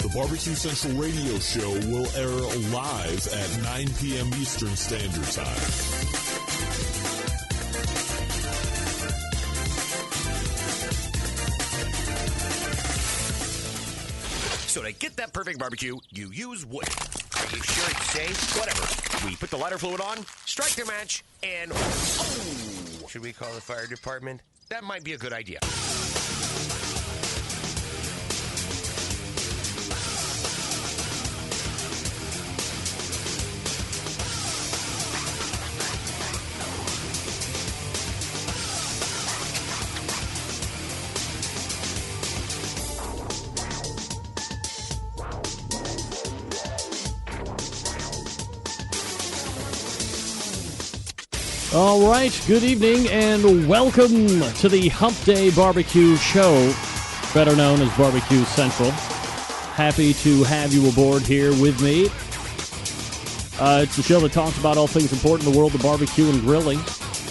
The Barbecue Central radio show will air live at 9 p.m. Eastern Standard Time. So to get that perfect barbecue, you use wood. Are you sure it's safe? Whatever. We put the lighter fluid on, strike the match, and oh! Should we call the fire department? That might be a good idea. All right, good evening and welcome to the Hump Day Barbecue Show, better known as Barbecue Central. Happy to have you aboard here with me. It's the show that talks about all things important in the world of barbecue and grilling.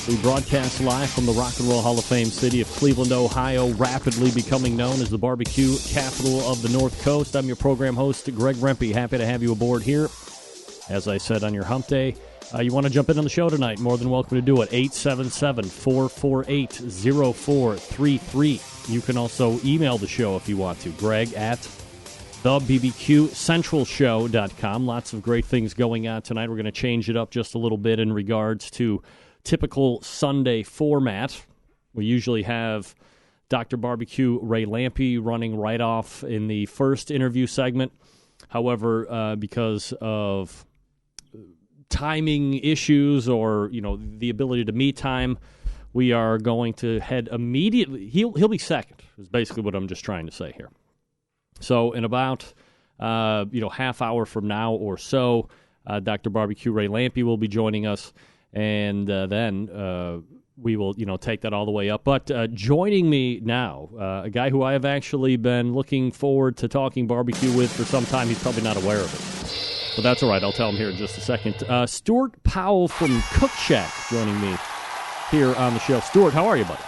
We broadcast live from the Rock and Roll Hall of Fame city of Cleveland, Ohio, rapidly becoming known as the barbecue capital of the North Coast. I'm your program host, Greg Rempe. Happy to have you aboard here. As I said, on your Hump Day. You want to jump in on the show tonight, more than welcome to do it. 877-448-0433. You can also email the show if you want to. Greg at thebbqcentralshow.com. Lots of great things going on tonight. We're going to change it up just a little bit in regards to typical Sunday format. We usually have Dr. Barbecue Ray Lampe running right off in the first interview segment. However, because of timing issues or, the ability to meet time, we are going to head immediately. He'll be second, is basically what I'm just trying to say here. So in about, half hour from now or so, Dr. Barbecue Ray Lampe will be joining us, and then we will, take that all the way up. But joining me now, a guy who I have actually been looking forward to talking barbecue with for some time. He's probably not aware of it. But that's all right. I'll tell him here in just a second. Stuart Powell from Cook Shack joining me here on the show. Stuart, how are you, buddy?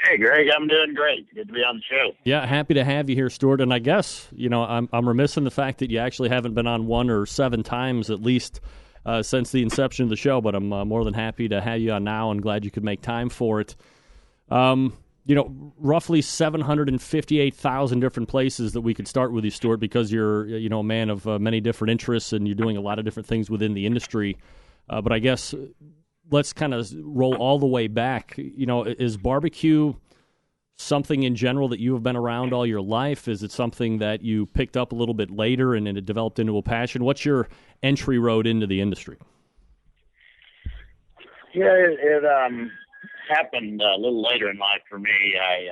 Hey, Greg. I'm doing great. Good to be on the show. Yeah, happy to have you here, Stuart. And I guess, I'm remiss in the fact that you actually haven't been on 1 or 7 times at least since the inception of the show. But I'm more than happy to have you on now and glad you could make time for it. Roughly 758,000 different places that we could start with you, Stuart, because you're, a man of many different interests and you're doing a lot of different things within the industry. But I guess let's kind of roll all the way back. Is barbecue something in general that you have been around all your life? Is it something that you picked up a little bit later and it developed into a passion? What's your entry road into the industry? Yeah, it happened a little later in life for me. I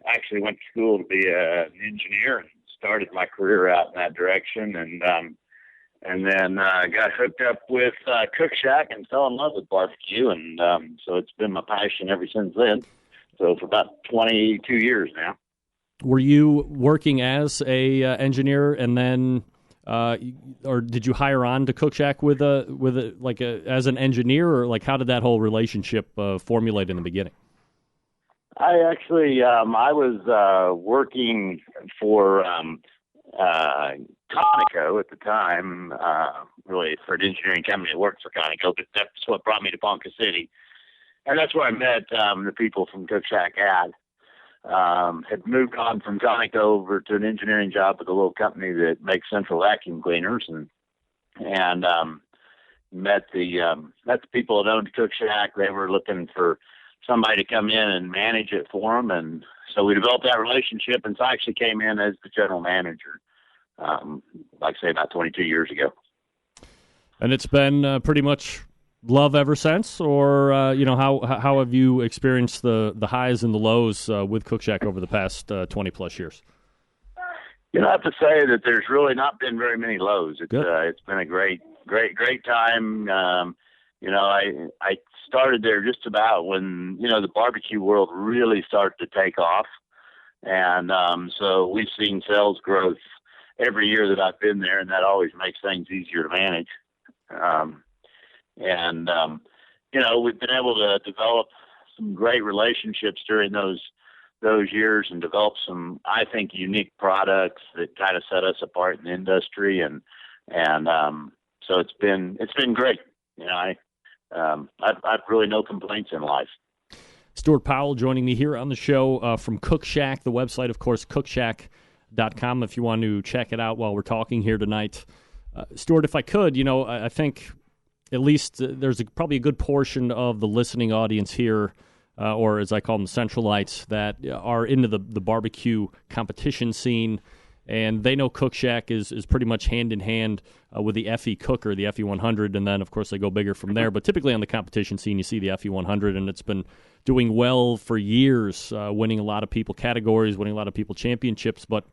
actually went to school to be an engineer and started my career out in that direction, and then got hooked up with Cook Shack and fell in love with barbecue, and so it's been my passion ever since then. So for about 22 years now. Were you working as a engineer and then or did you hire on to Cook Shack as an engineer, or how did that whole relationship formulate in the beginning? I actually I was working for Conoco at the time, really for an engineering company that worked for Conoco, but that's what brought me to Ponca City, and that's where I met the people from Cook Shack. Had moved on from Conoco over to an engineering job with a little company that makes central vacuum cleaners, and met the people that owned Cook Shack. They were looking for somebody to come in and manage it for them, and so we developed that relationship. And so I actually came in as the general manager, like I say, about 22 years ago. And it's been pretty much love ever since, or how have you experienced the highs and the lows with Cook Shack over the past 20 plus years? I have to say that there's really not been very many lows. It's been a great time. I started there just about when the barbecue world really started to take off, and so we've seen sales growth every year that I've been there, and that always makes things easier to manage. We've been able to develop some great relationships during those those years and developed some, I think, unique products that kind of set us apart in the industry. So it's been great. I've really no complaints in life. Stuart Powell joining me here on the show from Cook Shack, the website, of course, cookshack.com, if you want to check it out while we're talking here tonight. Stuart, if I could, I think at least there's probably a good portion of the listening audience here, or as I call them, Centralites, that are into the barbecue competition scene, and they know Cook Shack is pretty much hand-in-hand with the FE cooker, the FE100, and then, of course, they go bigger from there. But typically on the competition scene, you see the FE100, and it's been doing well for years, winning a lot of people categories, winning a lot of people championships. But,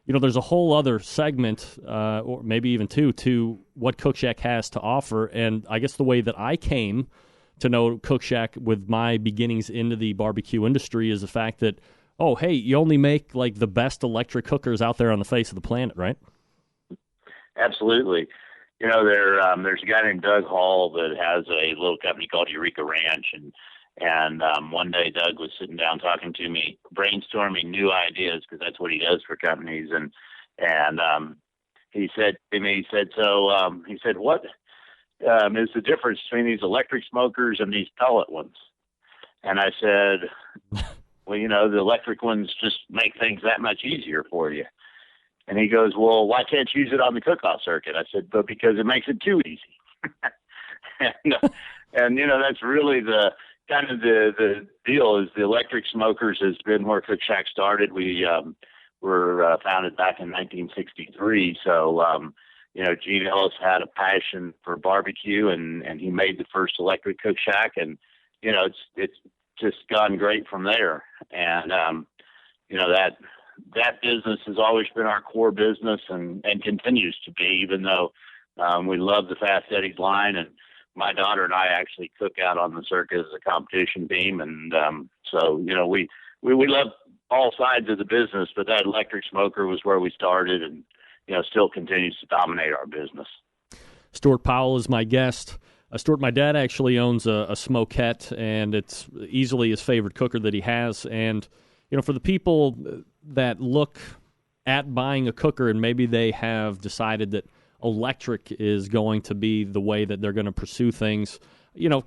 there's a whole other segment, or maybe even two, to what Cook Shack has to offer. And I guess the way that I came to know Cook Shack with my beginnings into the barbecue industry is the fact that, oh, hey, you only make like the best electric cookers out there on the face of the planet, right? Absolutely. There's a guy named Doug Hall that has a little company called Eureka Ranch, and one day Doug was sitting down talking to me, brainstorming new ideas, because that's what he does for companies. And he said to me, what is the difference between these electric smokers and these pellet ones? And I said, well, the electric ones just make things that much easier for you. And he goes, well, why can't you use it on the cook-off circuit? I said, but because it makes it too easy. and that's really the kind of the deal is the electric smokers has been where Cook Shack started. We were founded back in 1963. So, Gene Ellis had a passion for barbecue, and he made the first electric Cook Shack. And, it's just gone great from there. And, that business has always been our core business and continues to be, even though we love the Fast Eddie's line. And my daughter and I actually cook out on the circuit as a competition team. And so, we love all sides of the business, but that electric smoker was where we started and, still continues to dominate our business. Stuart Powell is my guest. Stuart, my dad actually owns a Smokette, and it's easily his favorite cooker that he has. And, for the people that look at buying a cooker and maybe they have decided that electric is going to be the way that they're going to pursue things,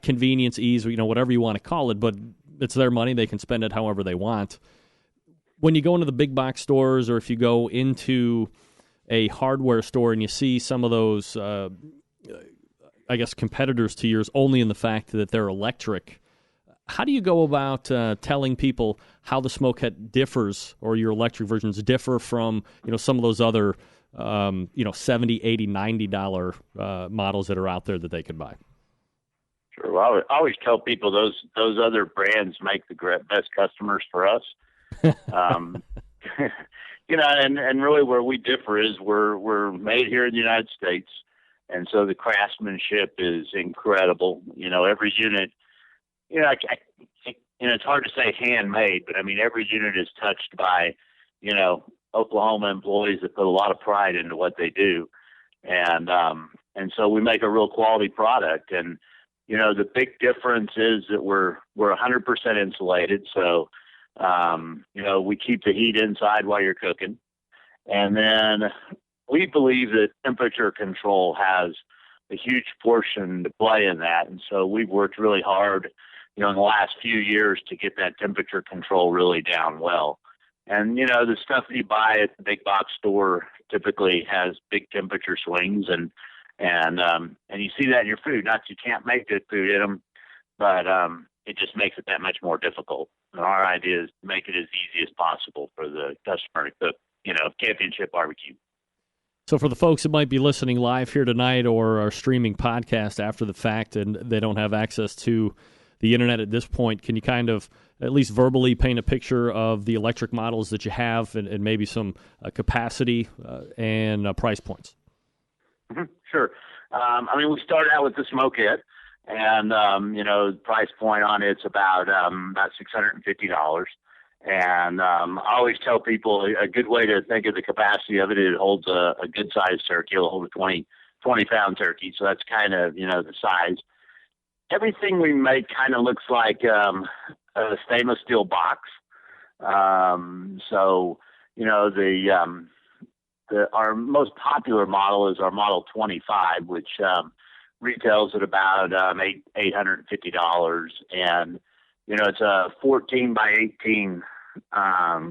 convenience, ease, whatever you want to call it, but it's their money. They can spend it however they want. When you go into the big box stores, or if you go into a hardware store and you see some of those, competitors to yours only in the fact that they're electric, how do you go about telling people how the Smokette differs, or your electric versions differ from, some of those other, $70, $80, $90 models that are out there that they could buy? Sure. Well, I always tell people those other brands make the best customers for us. And really where we differ is we're made here in the United States. And so the craftsmanship is incredible. Every unit, it's hard to say handmade, but I mean, every unit is touched by, Oklahoma employees that put a lot of pride into what they do. And so we make a real quality product. And, the big difference is that we're 100% insulated. So, we keep the heat inside while you're cooking. And then we believe that temperature control has a huge portion to play in that. And so we've worked really hard, in the last few years to get that temperature control really down well. And, the stuff that you buy at the big box store typically has big temperature swings, and you see that in your food. Not that you can't make good food in them, but it just makes it that much more difficult. And our idea is to make it as easy as possible for the customer to cook, championship barbecue. So for the folks that might be listening live here tonight or are streaming podcast after the fact and they don't have access to the internet at this point, can you kind of at least verbally paint a picture of the electric models that you have and maybe some capacity and price points? Mm-hmm. Sure. We started out with the Smokette, and, the price point on it's about $650. And I always tell people a good way to think of the capacity of it, it holds a good-sized turkey. It'll hold a 20-pound turkey, so that's kind of, the size. Everything we make kind of looks like a stainless steel box. So, our most popular model is our Model 25, which retails at about $850, and it's a 14 by 18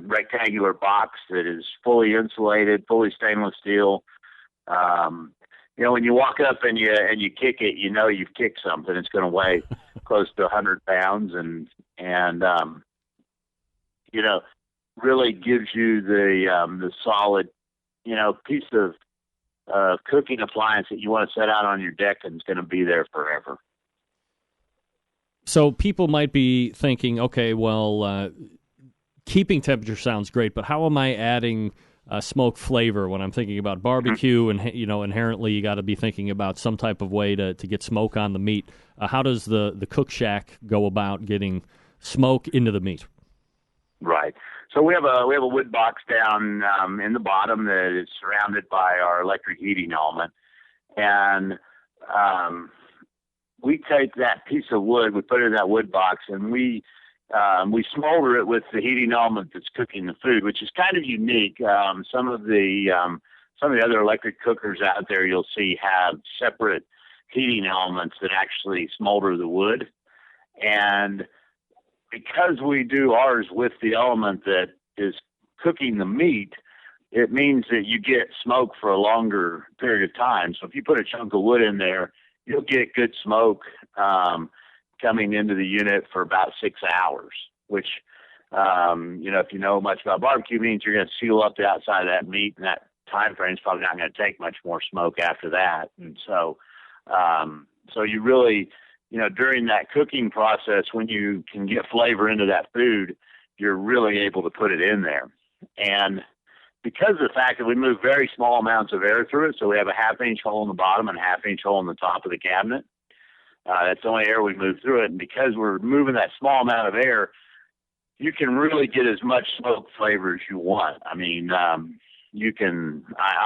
rectangular box that is fully insulated, fully stainless steel. When you walk up and you kick it, you've kicked something. It's going to weigh close to 100 pounds, and really gives you the solid, piece of cooking appliance that you want to set out on your deck, and it's going to be there forever. So people might be thinking, okay, well, keeping temperature sounds great, but how am I adding smoke flavor when I'm thinking about barbecue? And inherently you got to be thinking about some type of way to get smoke on the meat. How does the Cook Shack go about getting smoke into the meat? Right. So we have a wood box down in the bottom that is surrounded by our electric heating element, and we take that piece of wood, we put it in that wood box, and we smolder it with the heating element that's cooking the food, which is kind of unique. Some of the other electric cookers out there you'll see have separate heating elements that actually smolder the wood, and because we do ours with the element that is cooking the meat, it means that you get smoke for a longer period of time. So if you put a chunk of wood in there, you'll get good smoke coming into the unit for about 6 hours, which, if you know much about barbecue, means you're going to seal up the outside of that meat, and that time frame is probably not going to take much more smoke after that. And so you really, during that cooking process, when you can get flavor into that food, you're really able to put it in there. And because of the fact that we move very small amounts of air through it, so we have a 1/2-inch hole in the bottom and a 1/2-inch hole in the top of the cabinet, that's the only air we move through it. And because we're moving that small amount of air, you can really get as much smoke flavor as you want. I mean, I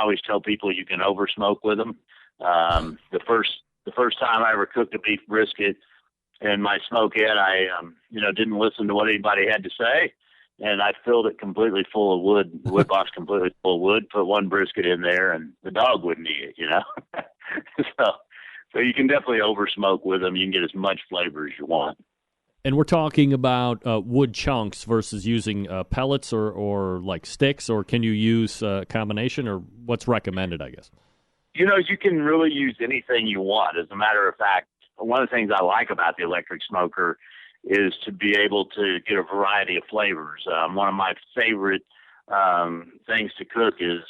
always tell people you can over smoke with them. The first time I ever cooked a beef brisket in my smoke head, I didn't listen to what anybody had to say, and I filled it completely full of wood, the wood box completely full of wood, put one brisket in there, and the dog wouldn't eat it, So you can definitely over smoke with them. You can get as much flavor as you want. And we're talking about wood chunks versus using pellets or like sticks, or can you use a combination, or what's recommended, I guess? You can really use anything you want. As a matter of fact, one of the things I like about the electric smoker is to be able to get a variety of flavors. One of my favorite things to cook is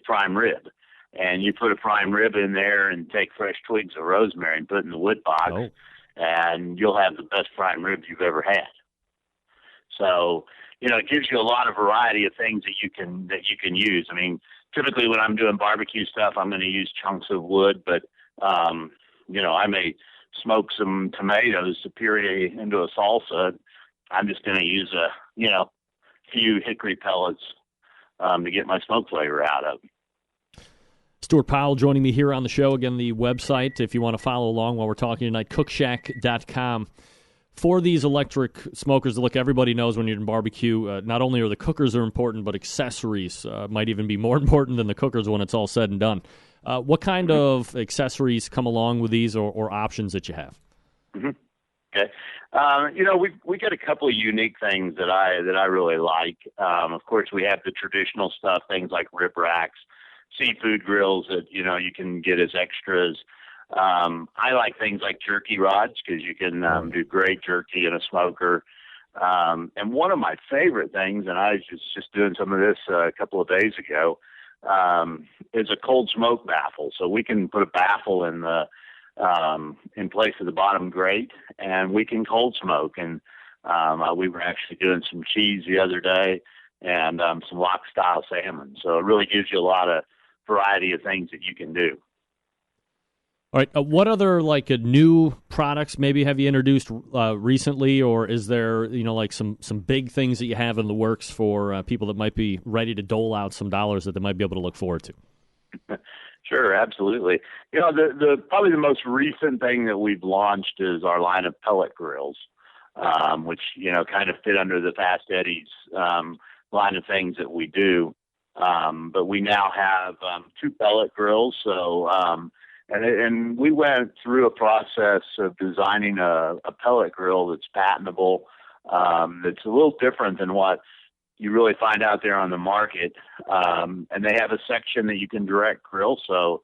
prime rib. And you put a prime rib in there and take fresh twigs of rosemary and put it in the wood box, and you'll have the best prime rib you've ever had. So, it gives you a lot of variety of things that you can use. I mean, typically when I'm doing barbecue stuff, I'm going to use chunks of wood, but I may smoke some tomatoes to puree into a salsa. I'm just going to use a few hickory pellets to get my smoke flavor out of. Stuart Powell joining me here on the show. Again, the website, if you want to follow along while we're talking tonight, cookshack.com. For these electric smokers, look, everybody knows when you're in barbecue, not only are the cookers are important, but accessories might even be more important than the cookers when it's all said and done. What kind of accessories come along with these or options that you have? Mm-hmm. Okay. We got a couple of unique things that I really like. Of course, we have the traditional stuff, things like rib racks, seafood grills that, you can get as extras. I like things like jerky rods because you can do great jerky in a smoker. And one of my favorite things, and I was just doing some of this a couple of days ago, is a cold smoke baffle. So we can put a baffle in place of the bottom grate, and we can cold smoke. And we were actually doing some cheese the other day and some lock style salmon. So it really gives you a lot of variety of things that you can do. All right. What other new products maybe have you introduced recently, or is there some big things that you have in the works for people that might be ready to dole out some dollars that they might be able to look forward to? Sure, absolutely. The probably the most recent thing that we've launched is our line of pellet grills. which, kind of fit under the Fast Eddie's line of things that we do. But we now have 2 pellet grills. So, and we went through a process of designing a pellet grill that's patentable. That's a little different than what you really find out there on the market. And they have a section that you can direct grill. So,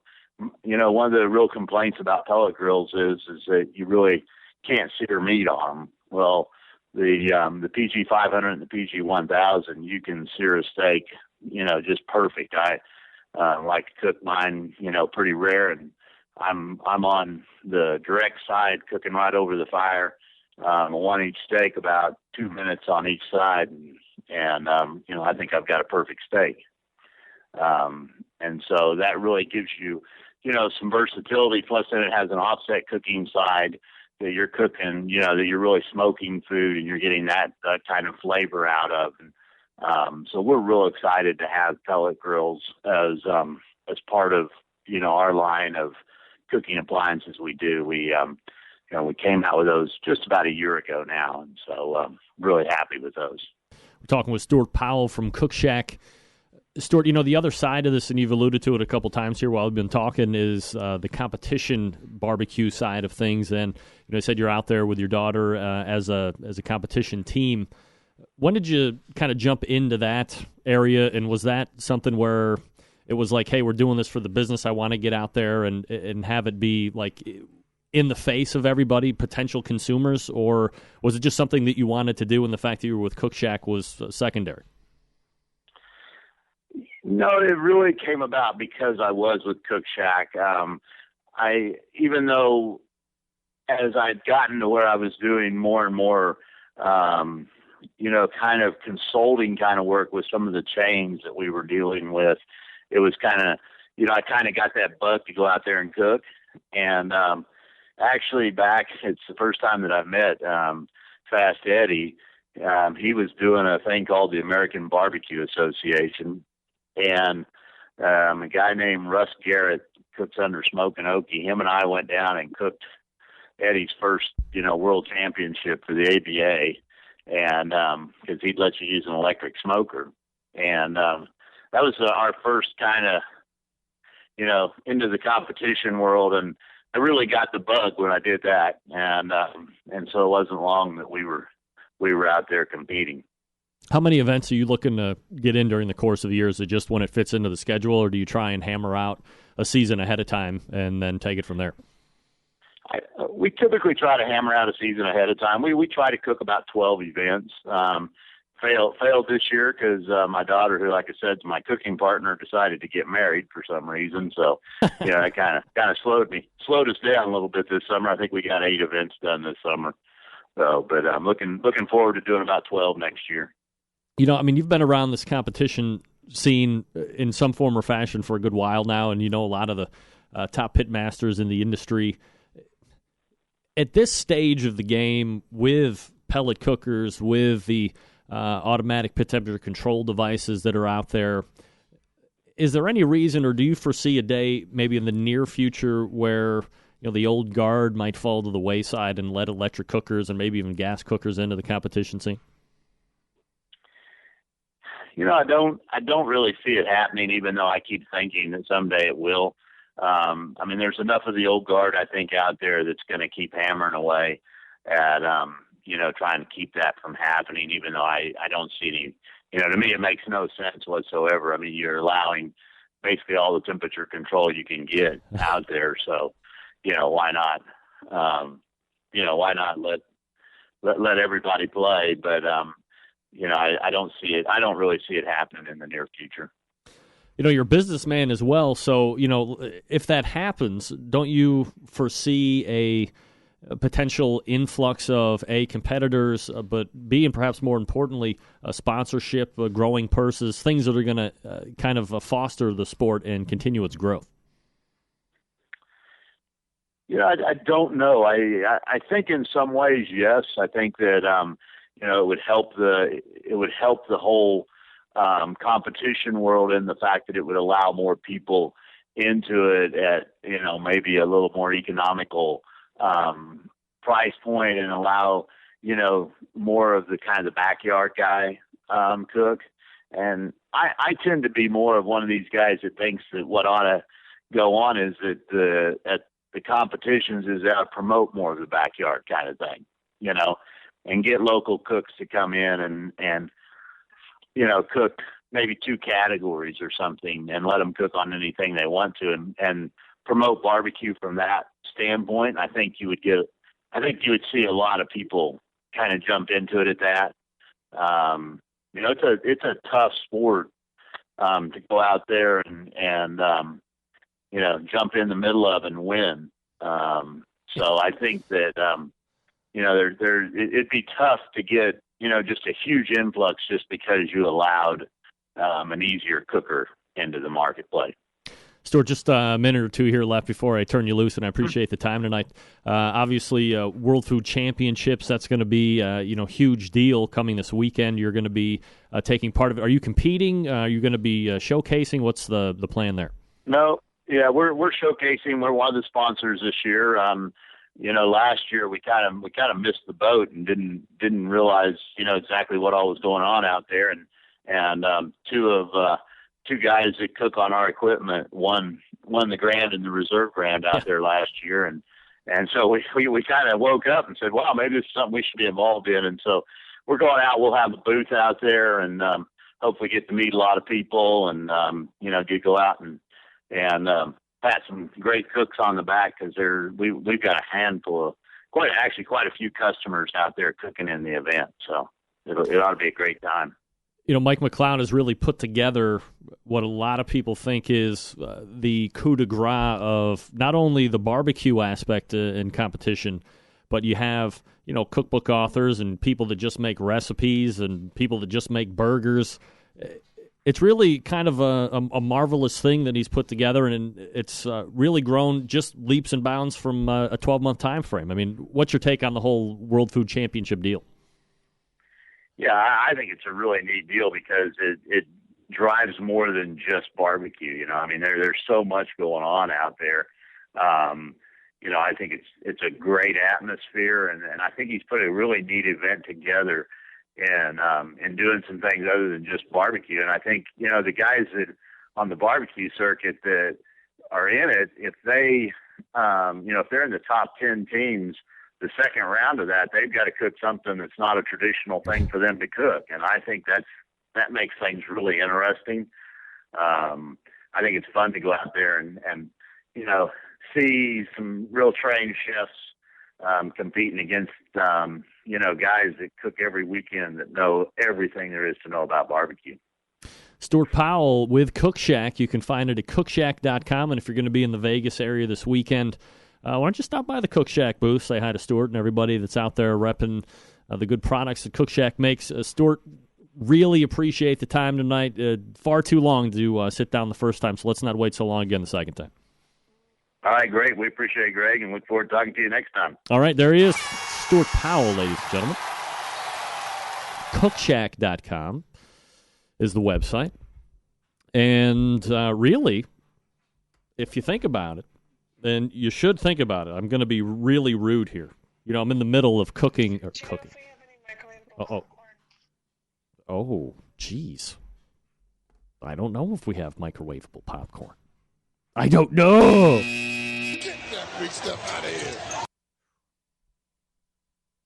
one of the real complaints about pellet grills is that you really can't sear meat on them. Well, the PG 500 and the PG 1000, you can sear a steak, just perfect. I like to cook mine, pretty rare, and I'm on the direct side, cooking right over the fire. One each steak, about 2 minutes on each side, and I think I've got a perfect steak. And so that really gives you, some versatility. Plus, then it has an offset cooking side that you're cooking, that you're really smoking food and you're getting that kind of flavor out of. And, so we're real excited to have pellet grills as part of, our line of cooking appliances we do. We came out with those just about a year ago now. And so really happy with those. We're talking with Stuart Powell from Cook Shack. Stuart, the other side of this, and you've alluded to it a couple times here while we've been talking, is the competition barbecue side of things. And you said you're out there with your daughter as a competition team. When did you kind of jump into that area, and was that something where it was like, hey, we're doing this for the business, I want to get out there and have it be like in the face of everybody, potential consumers, or was it just something that you wanted to do and the fact that you were with Cook Shack was secondary? No, it really came about because I was with Cook Shack. Even though as I'd gotten to where I was doing more and more, kind of consulting kind of work with some of the chains that we were dealing with, it was kind of, I kind of got that bug to go out there and cook. And actually it's the first time that I've met Fast Eddie. He was doing a thing called the American Barbecue Association. And a guy named Russ Garrett cooks under Smokin' Okie. Him and I went down and cooked Eddie's first, world championship for the ABA, and because he'd let you use an electric smoker. And that was our first kind of, into the competition world. And I really got the bug when I did that. And so it wasn't long that we were out there competing. How many events are you looking to get in during the course of the year? Is it just when it fits into the schedule, or do you try and hammer out a season ahead of time and then take it from there? We typically try to hammer out a season ahead of time. We try to cook about 12 events. Failed this year because my daughter, who, like I said, is my cooking partner, decided to get married for some reason. So, that kind of slowed us down a little bit this summer. I think we got 8 events done this summer. So, but I'm looking forward to doing about 12 next year. You've been around this competition scene in some form or fashion for a good while now, and a lot of the top pit masters in the industry. At this stage of the game, with pellet cookers, with the automatic pit temperature control devices that are out there, is there any reason, or do you foresee a day maybe in the near future where the old guard might fall to the wayside and let electric cookers and maybe even gas cookers into the competition scene? I don't really see it happening, even though I keep thinking that someday it will. There's enough of the old guard, I think, out there that's going to keep hammering away at, trying to keep that from happening, even though I don't see any, to me, it makes no sense whatsoever. You're allowing basically all the temperature control you can get out there. So, why not, why not let everybody play? But, I don't see it. I don't really see it happening in the near future. You're a businessman as well. So, if that happens, don't you foresee a potential influx of competitors, but B, and perhaps more importantly, a sponsorship, growing purses, things that are going to kind of foster the sport and continue its growth? I don't know. I think in some ways, yes. I think that it would help the whole competition world in the fact that it would allow more people into it at maybe a little more economical price point, and allow more of the kind of the backyard guy cook. And I tend to be more of one of these guys that thinks that what ought to go on is that at the competitions is promote more of the backyard kind of thing, and get local cooks to come in and cook maybe 2 categories or something and let them cook on anything they want to and promote barbecue from that standpoint. I think you would see a lot of people kind of jump into it at that. It's a tough sport to go out there and jump in the middle of and win. So I think that it'd be tough to get just a huge influx just because you allowed an easier cooker into the marketplace. Stuart, just a minute or two here left before I turn you loose, and I appreciate the time tonight. Obviously, World Food Championships, that's going to be a huge deal coming this weekend. You're going to be taking part of it. Are you competing? Are you going to be showcasing? What's the plan there? No, yeah, we're showcasing. We're one of the sponsors this year. Last year we kind of missed the boat and didn't realize exactly what all was going on out there, and two guys that cook on our equipment won the Grand and the Reserve Grand out there last year. And so we kind of woke up and said, wow, maybe this is something we should be involved in. And so we're going out, we'll have a booth out there and hopefully get to meet a lot of people and, go out and pat some great cooks on the back because we've got a handful of quite a few customers out there cooking in the event. So it ought to be a great time. Mike McLeod has really put together what a lot of people think is the coup de grace of not only the barbecue aspect in competition, but you have, cookbook authors and people that just make recipes and people that just make burgers. It's really kind of a marvelous thing that he's put together, and it's really grown just leaps and bounds from a 12-month time frame. I mean, what's your take on the whole World Food Championship deal? Yeah, I think it's a really neat deal because it drives more than just barbecue. There's so much going on out there. I think it's a great atmosphere, and I think he's put a really neat event together and doing some things other than just barbecue. And I think the guys that on the barbecue circuit that are in it, if they if they're in the top 10 teams. The second round of that, they've got to cook something that's not a traditional thing for them to cook. And I think that makes things really interesting. I think it's fun to go out there and see some real trained chefs competing against, guys that cook every weekend that know everything there is to know about barbecue. Stuart Powell with Cook Shack. You can find it at cookshack.com. And if you're going to be in the Vegas area this weekend, why don't you stop by the Cook Shack booth, say hi to Stuart and everybody that's out there repping the good products that Cook Shack makes. Stuart, really appreciate the time tonight. Far too long to sit down the first time, so let's not wait so long again the second time. All right, great. We appreciate it, Greg, and look forward to talking to you next time. All right, there he is, Stuart Powell, ladies and gentlemen. Cookshack.com is the website. And really, if you think about it, then you should think about it. I'm going to be really rude here. I'm in the middle of cooking. Or cooking. Oh, geez. I don't know if we have microwavable popcorn. I don't know. Get that big stuff out of here. I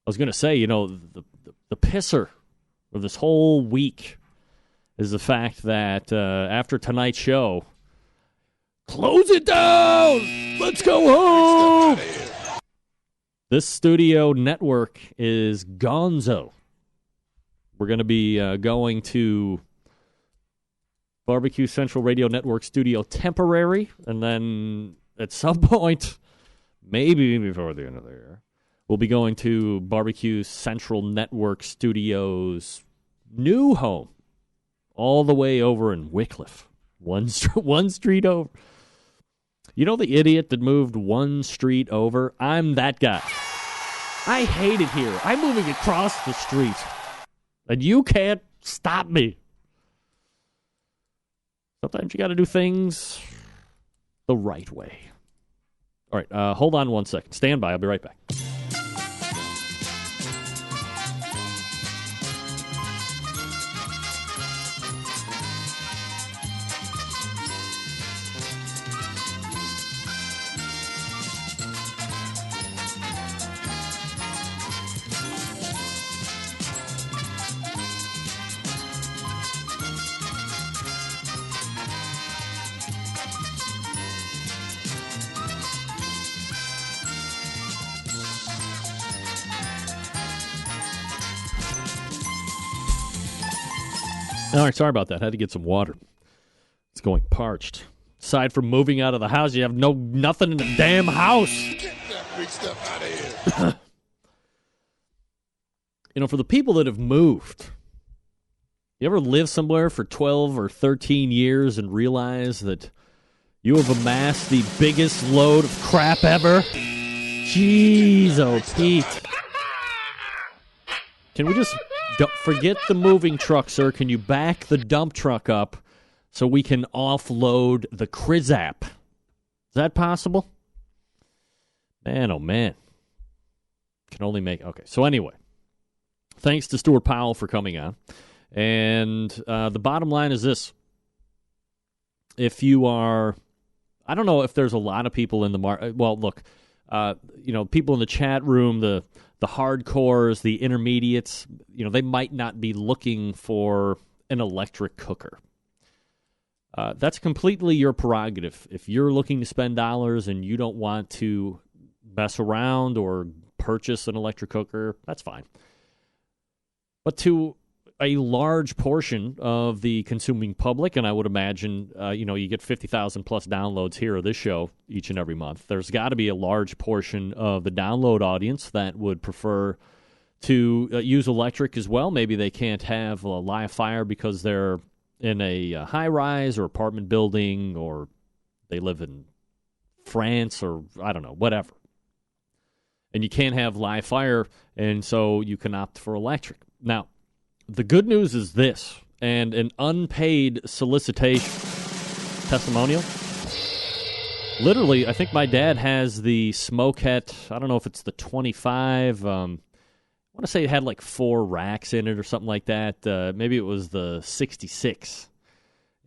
was going to say, the pisser of this whole week is the fact that after tonight's show, close it down! Let's go home! This studio network is gonzo. We're going to be going to Barbecue Central Radio Network Studio temporary, and then at some point, maybe before the end of the year, we'll be going to Barbecue Central Network Studios' new home, all the way over in Wickliffe, one street over. The idiot that moved one street over? I'm that guy. I hate it here. I'm moving across the street, and you can't stop me. Sometimes you got to do things the right way. All right, hold on one second. Stand by. I'll be right back. All right, sorry about that. I had to get some water. It's going parched. Aside from moving out of the house, you have nothing in the damn house. Get that big stuff out of here. You know, for the people that have moved, you ever live somewhere for 12 or 13 years and realize that you have amassed the biggest load of crap ever? Jeez, oh, Pete. Can we just forget the moving truck, sir? Can you back the dump truck up so we can offload the Krizap? Is that possible? Man, oh, man. Can only make... Okay, so anyway. Thanks to Stuart Powell for coming on. And the bottom line is this. If you are... I don't know if there's a lot of people in the market. Well, look, people in the chat room, the hardcores, the intermediates, they might not be looking for an electric cooker. That's completely your prerogative. If you're looking to spend dollars and you don't want to mess around or purchase an electric cooker, that's fine. But to a large portion of the consuming public, and I would imagine, you get 50,000 plus downloads here of this show each and every month. There's got to be a large portion of the download audience that would prefer to use electric as well. Maybe they can't have a live fire because they're in a high-rise or apartment building, or they live in France, or I don't know, whatever. And you can't have live fire, and so you can opt for electric. Now, the good news is this, and an unpaid solicitation testimonial. Literally, I think my dad has the Smokehead. I don't know if it's the 25. I want to say it had like 4 racks in it or something like that. Maybe it was the 66.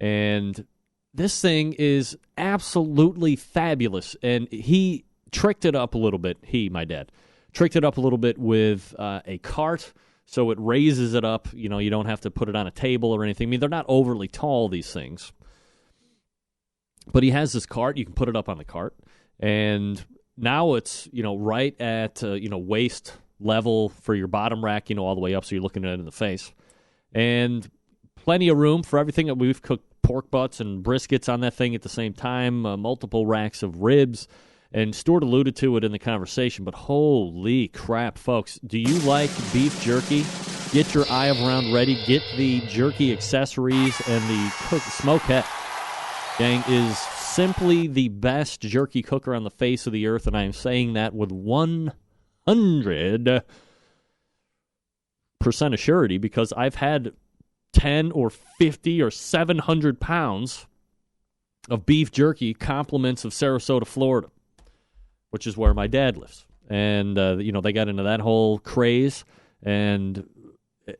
And this thing is absolutely fabulous. And he tricked it up a little bit. My dad, tricked it up a little bit with a cart. So it raises it up. You don't have to put it on a table or anything. I mean, they're not overly tall, these things. But he has this cart. You can put it up on the cart. And now it's, right at, waist level for your bottom rack, all the way up, so you're looking at it in the face. And plenty of room for everything. We've cooked pork butts and briskets on that thing at the same time, multiple racks of ribs. And Stuart alluded to it in the conversation, but holy crap, folks. Do you like beef jerky? Get your eye of round ready. Get the jerky accessories, and the Smokehead, gang, is simply the best jerky cooker on the face of the earth, and I am saying that with 100% assurity, because I've had 10 or 50 or 700 pounds of beef jerky, compliments of Sarasota, Florida, which is where my dad lives. And, they got into that whole craze. And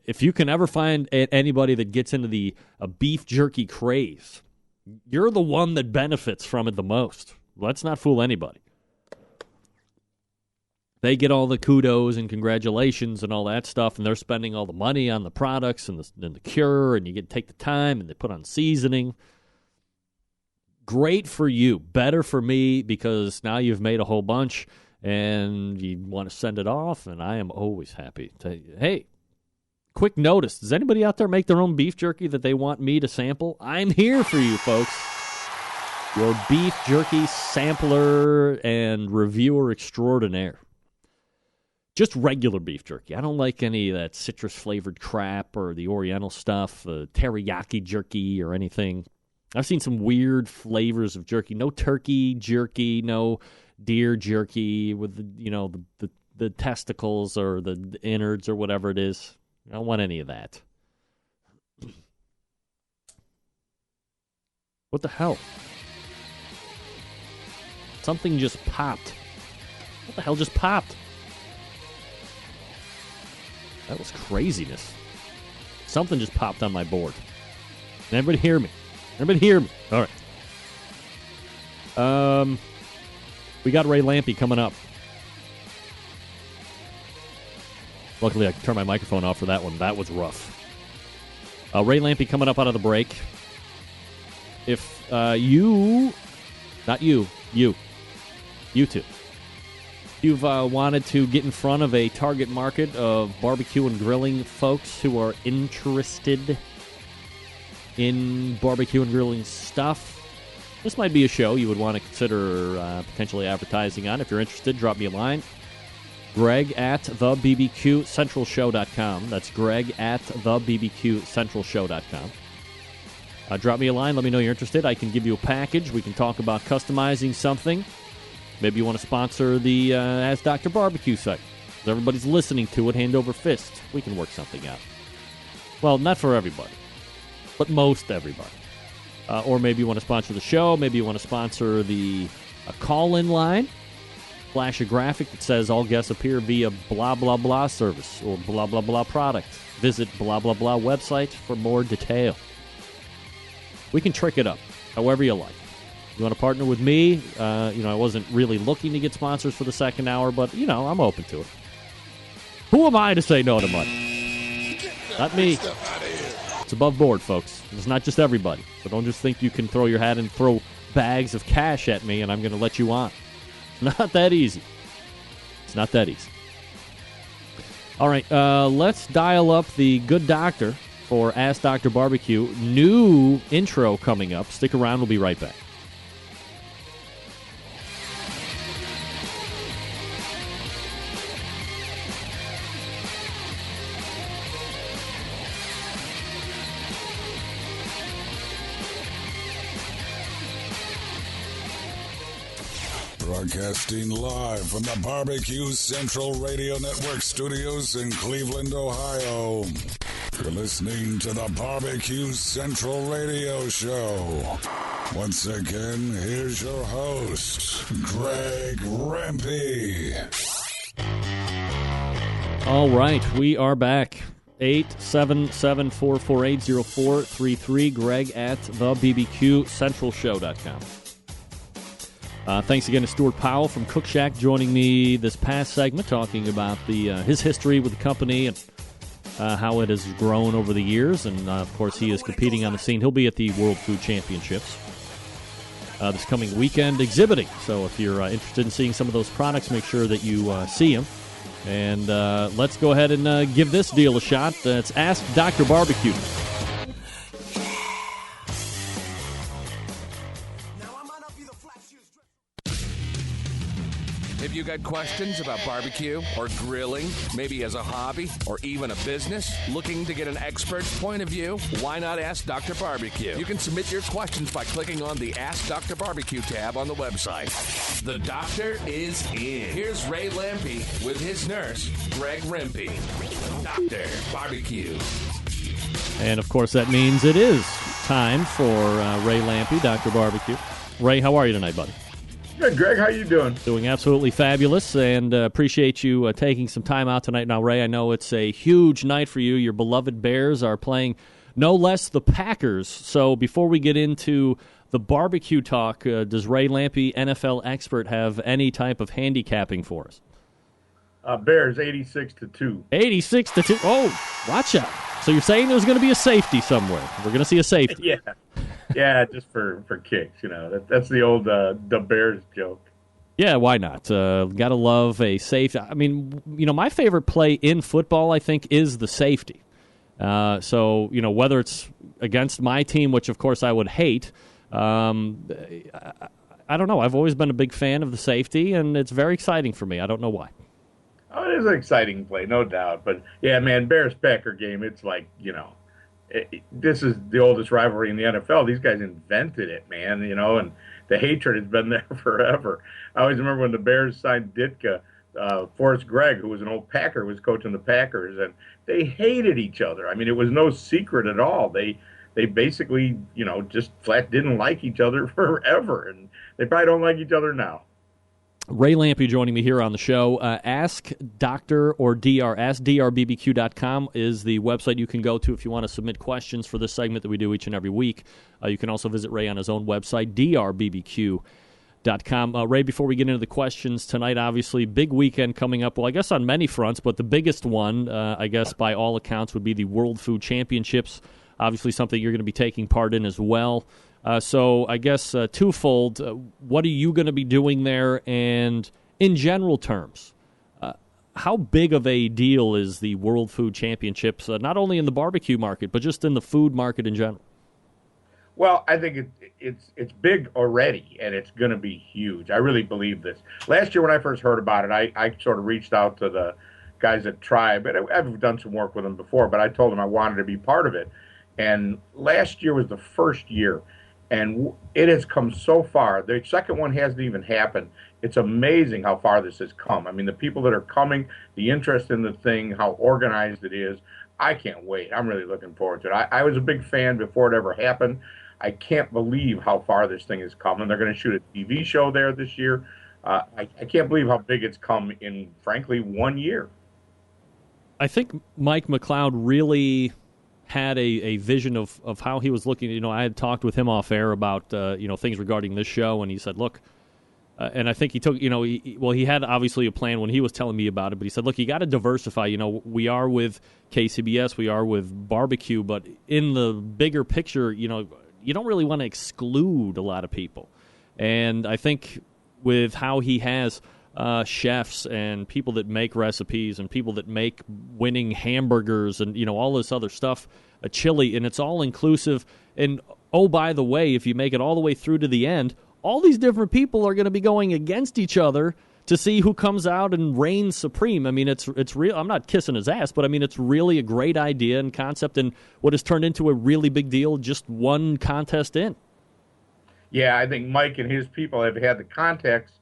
if you can ever find anybody that gets into a beef jerky craze, you're the one that benefits from it the most. Let's not fool anybody. They get all the kudos and congratulations and all that stuff, and they're spending all the money on the products and the cure, and you get to take the time, and they put on seasoning. Great for you. Better for me, because now you've made a whole bunch and you want to send it off, and I am always happy to, hey, quick notice. Does anybody out there make their own beef jerky that they want me to sample? I'm here for you, folks. Your beef jerky sampler and reviewer extraordinaire. Just regular beef jerky. I don't like any of that citrus-flavored crap or the Oriental stuff, teriyaki jerky or anything. I've seen some weird flavors of jerky. No turkey jerky, no deer jerky with the testicles or the innards or whatever it is. I don't want any of that. What the hell? Something just popped. What the hell just popped? That was craziness. Something just popped on my board. Can everybody hear me? Everybody hear me? All right. We got Ray Lampe coming up. Luckily, I can turn my microphone off for that one. That was rough. Ray Lampe coming up out of the break. if you too, you've wanted to get in front of a target market of barbecue and grilling folks who are interested in barbecue and grilling stuff, this might be a show you would want to consider potentially advertising on. If you're interested, drop me a line. Greg at thebbqcentralshow.com. That's Greg at thebbqcentralshow.com. Drop me a line. Let me know you're interested. I can give you a package. We can talk about customizing something. Maybe you want to sponsor the Ask Dr. Barbecue site. If everybody's listening to it hand over fist, we can work something out. Well, not for everybody, but most everybody. Or maybe you want to sponsor the show. Maybe you want to sponsor the call-in line. Flash a graphic that says all guests appear via blah, blah, blah service or blah, blah, blah product. Visit blah, blah, blah website for more detail. We can trick it up however you like. You want to partner with me? I wasn't really looking to get sponsors for the second hour, but, I'm open to it. Who am I to say no to money? Not me. It's above board, folks. It's not just everybody. So don't just think you can throw your hat and throw bags of cash at me and I'm going to let you on. It's not that easy. It's not that easy. All right, let's dial up the good doctor for Ask Dr. Barbecue. New intro coming up. Stick around. We'll be right back. Broadcasting live from the Barbecue Central Radio Network studios in Cleveland, Ohio. You're listening to the Barbecue Central Radio Show. Once again, here's your host, Greg Rempe. All right, we are back. 877-448-0433. Greg at thebbqcentralshow.com. Thanks again to Stuart Powell from Cook Shack joining me this past segment, talking about his history with the company and how it has grown over the years. And, of course, he is competing on the scene. He'll be at the World Food Championships this coming weekend exhibiting. So if you're interested in seeing some of those products, make sure that you see him. And let's go ahead and give this deal a shot. It's Ask Dr. Barbecue. If you got questions about barbecue or grilling, maybe as a hobby or even a business, looking to get an expert's point of view, why not ask Dr. Barbecue? You can submit your questions by clicking on the Ask Dr. Barbecue tab on the website. The doctor is in. Here's Ray Lampe with his nurse, Greg Rempe. Dr. Barbecue. And, of course, that means it is time for Ray Lampe, Dr. Barbecue. Ray, how are you tonight, buddy? Good, Greg. How you doing? Doing absolutely fabulous, and appreciate you taking some time out tonight. Now, Ray, I know it's a huge night for you. Your beloved Bears are playing no less the Packers. So before we get into the barbecue talk, does Ray Lampe, NFL expert, have any type of handicapping for us? Bears, 86-2. 86-2. Oh, watch out. So you're saying there's going to be a safety somewhere. We're going to see a safety. Yeah. Yeah, just for kicks, That's the old the Bears joke. Yeah, why not? Got to love a safety. I mean, my favorite play in football, I think, is the safety. So, whether it's against my team, which, of course, I would hate, I don't know. I've always been a big fan of the safety, and it's very exciting for me. I don't know why. Oh, it is an exciting play, no doubt. But, yeah, man, Bears-Packer game, it's like, this is the oldest rivalry in the NFL. These guys invented it, man, and the hatred has been there forever. I always remember when the Bears signed Ditka, Forrest Gregg, who was an old Packer, was coaching the Packers, and they hated each other. I mean, it was no secret at all. They basically, just flat didn't like each other forever, and they probably don't like each other now. Ray Lampe joining me here on the show. Ask Dr. or DR, AskDRBBQ.com is the website you can go to if you want to submit questions for this segment that we do each and every week. You can also visit Ray on his own website, DRBBQ.com. Ray, before we get into the questions tonight, obviously, big weekend coming up. Well, I guess on many fronts, but the biggest one, I guess, by all accounts, would be the World Food Championships. Obviously, something you're going to be taking part in as well. So I guess twofold. What are you going to be doing there? And in general terms, how big of a deal is the World Food Championships, not only in the barbecue market, but just in the food market in general? Well, I think it's big already, and it's going to be huge. I really believe this. Last year when I first heard about it, I sort of reached out to the guys at Tribe, and I've done some work with them before, but I told them I wanted to be part of it. And last year was the first year, and it has come so far. The second one hasn't even happened. It's amazing how far this has come. I mean, the people that are coming, the interest in the thing, how organized it is. I can't wait. I'm really looking forward to it. I was a big fan before it ever happened. I can't believe how far this thing has come, and they're going to shoot a TV show there this year. I can't believe how big it's come in, frankly, 1 year. I think Mike McLeod really had a vision of how he was looking. You know, I had talked with him off air about things regarding this show, and he said, "Look," and I think he took he had obviously a plan when he was telling me about it, but he said, "Look, you got to diversify. You know, we are with KCBS, we are with barbecue, but in the bigger picture, you don't really want to exclude a lot of people." And I think with how he has chefs and people that make recipes and people that make winning hamburgers and all this other stuff, a chili, and it's all inclusive. And oh, by the way, if you make it all the way through to the end, all these different people are going to be going against each other to see who comes out and reigns supreme. I mean, it's real. I'm not kissing his ass, but I mean, it's really a great idea and concept, and what has turned into a really big deal just one contest in. Yeah, I think Mike and his people have had the context.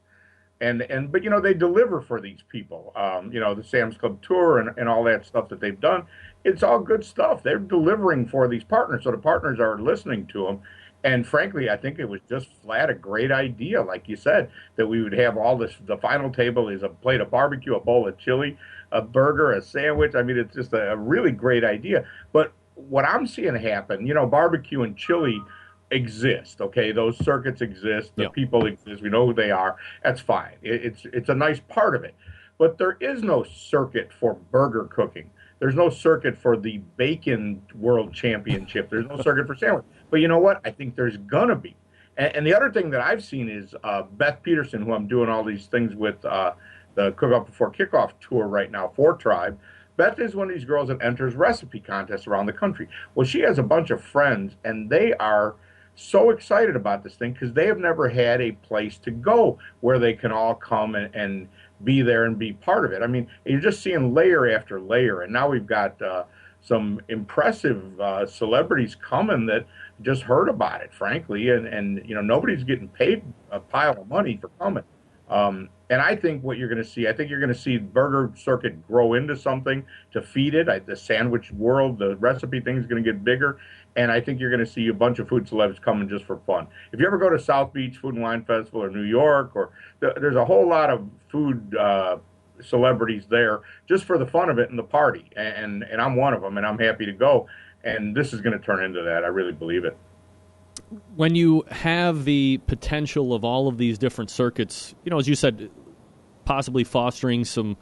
But they deliver for these people. The Sam's Club tour and all that stuff that they've done, it's all good stuff. They're delivering for these partners, so the partners are listening to them. And frankly, I think it was just flat a great idea, like you said, that we would have all this. The final table is a plate of barbecue, a bowl of chili, a burger, a sandwich. I mean, it's just a really great idea. But what I'm seeing happen, barbecue and chili exist. Okay, those circuits exist. The people exist. We know who they are. That's fine. It's a nice part of it. But there is no circuit for burger cooking. There's no circuit for the bacon world championship. There's no circuit for sandwich. But you know what? I think there's gonna be. And the other thing that I've seen is Beth Peterson, who I'm doing all these things with, the Cook Up Before Kickoff tour right now for Tribe. Beth is one of these girls that enters recipe contests around the country. Well, she has a bunch of friends, and they are so excited about this thing because they have never had a place to go where they can all come and be there and be part of it. I mean, you're just seeing layer after layer, and now we've got some impressive celebrities coming that just heard about it, frankly, and nobody's getting paid a pile of money for coming. And I think what you're going to see, the burger circuit grow into something to feed it. The sandwich world, the recipe thing is going to get bigger. And I think you're going to see a bunch of food celebs coming just for fun. If you ever go to South Beach Food and Wine Festival or New York, there's a whole lot of food celebrities there just for the fun of it and the party. And I'm one of them, and I'm happy to go. And this is going to turn into that. I really believe it. When you have the potential of all of these different circuits, as you said, possibly fostering some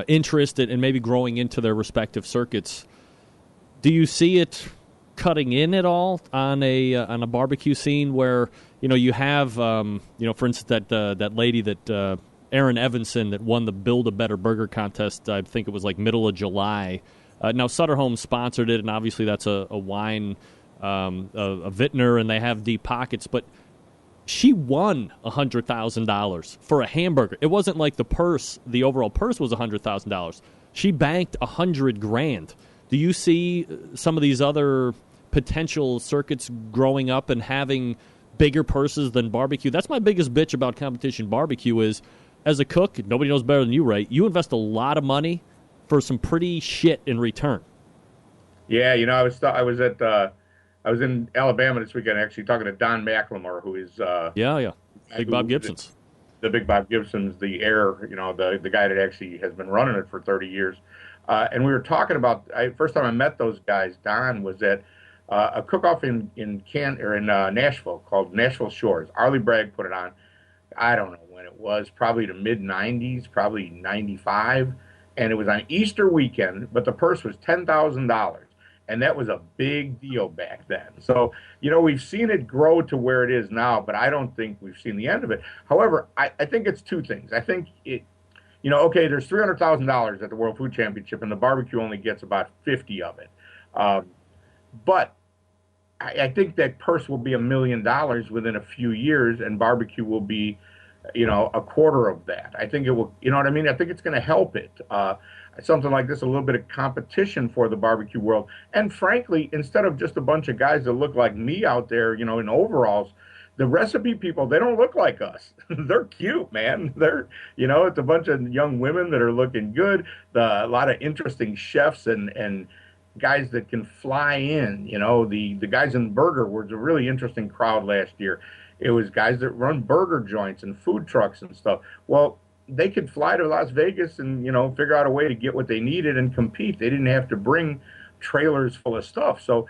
interest and maybe growing into their respective circuits, do you see it cutting in at all on a barbecue scene where you have for instance that lady that Erin Evanson that won the Build a Better Burger contest? I think it was like middle of July. Now, Sutter Home sponsored it, and obviously that's a wine, a vintner, and they have deep pockets. But she won $100,000 for a hamburger. It wasn't like the overall purse was $100,000. She banked $100,000. Do you see some of these other potential circuits growing up and having bigger purses than barbecue? That's my biggest bitch about competition barbecue is, as a cook, nobody knows better than you, Ray. You invest a lot of money for some pretty shit in return. Yeah, I was in Alabama this weekend actually talking to Don McLemore, who is Big Bob Gibson's. The Big Bob Gibson's, the heir, the guy that actually has been running it for 30 years. And we were talking about first time I met those guys. Don was at a cook-off in Nashville called Nashville Shores. Arlie Bragg put it on. I don't know when it was, probably the mid '90s, probably '95. And it was on Easter weekend, but the purse was $10,000. And that was a big deal back then. So, we've seen it grow to where it is now, but I don't think we've seen the end of it. However, I think it's two things. I think okay, there's $300,000 at the World Food Championship, and the barbecue only gets about 50 of it. But I think that purse will be $1 million within a few years, and barbecue will be, a quarter of that. I think it will, you know what I mean? I think it's going to help it. Something like this, a little bit of competition for the barbecue world. And frankly, instead of just a bunch of guys that look like me out there, in overalls, the recipe people, they don't look like us. They're cute, man. They're, it's a bunch of young women that are looking good. A lot of interesting chefs and guys that can fly in. The guys in Burger was a really interesting crowd last year. It was guys that run burger joints and food trucks and stuff. Well, they could fly to Las Vegas and, figure out a way to get what they needed and compete. They didn't have to bring trailers full of stuff. So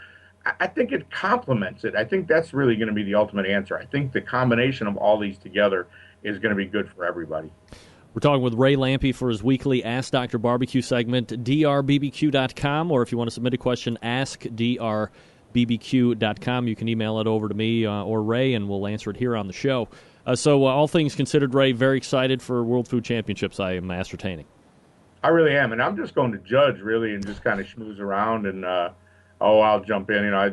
I think it complements it. I think that's really going to be the ultimate answer. I think the combination of all these together is going to be good for everybody. We're talking with Ray Lampe for his weekly Ask Dr. Barbecue segment, drbbq.com, or if you want to submit a question, askdrbbq.com. You can email it over to me or Ray, and we'll answer it here on the show. So all things considered, Ray, very excited for World Food Championships, I am ascertaining. I really am, and I'm just going to judge, really, and just kind of schmooze around, and I'll jump in. I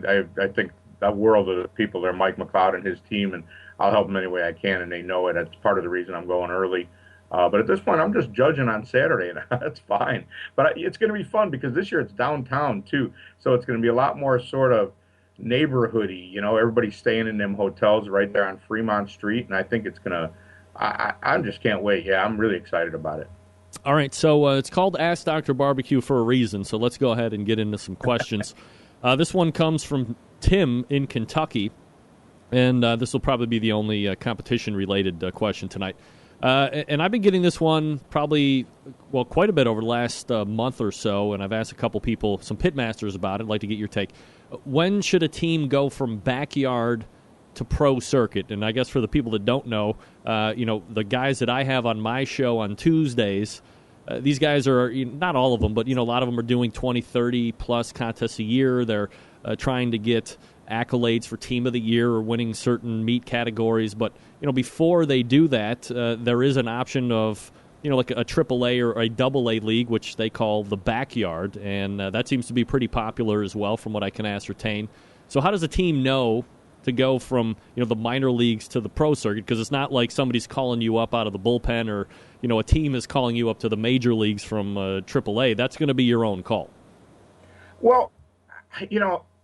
think the world of the people there, Mike McLeod and his team, and I'll help them any way I can, and they know it. That's part of the reason I'm going early. But at this point, I'm just judging on Saturday, and that's fine. But it's going to be fun because this year it's downtown, too, so it's going to be a lot more sort of neighborhoody. Everybody's staying in them hotels right there on Fremont Street, and I think it's going to I just can't wait. Yeah, I'm really excited about it. All right, so it's called Ask Dr. Barbecue for a reason, so let's go ahead and get into some questions. This one comes from Tim in Kentucky, and this will probably be the only competition-related question tonight. And I've been getting this one probably, quite a bit over the last month or so, and I've asked a couple people, some pitmasters about it. I'd like to get your take. When should a team go from backyard to pro circuit? And I guess for the people that don't know, the guys that I have on my show on Tuesdays, these guys are, not all of them, but, a lot of them are doing 20, 30-plus contests a year. They're trying to get accolades for Team of the Year or winning certain meat categories. But, before they do that, there is an option of, like a AAA or a AA league, which they call the backyard. And that seems to be pretty popular as well from what I can ascertain. So how does a team know to go from, the minor leagues to the pro circuit? Because it's not like somebody's calling you up out of the bullpen or, a team is calling you up to the major leagues from AAA. That's going to be your own call. Well,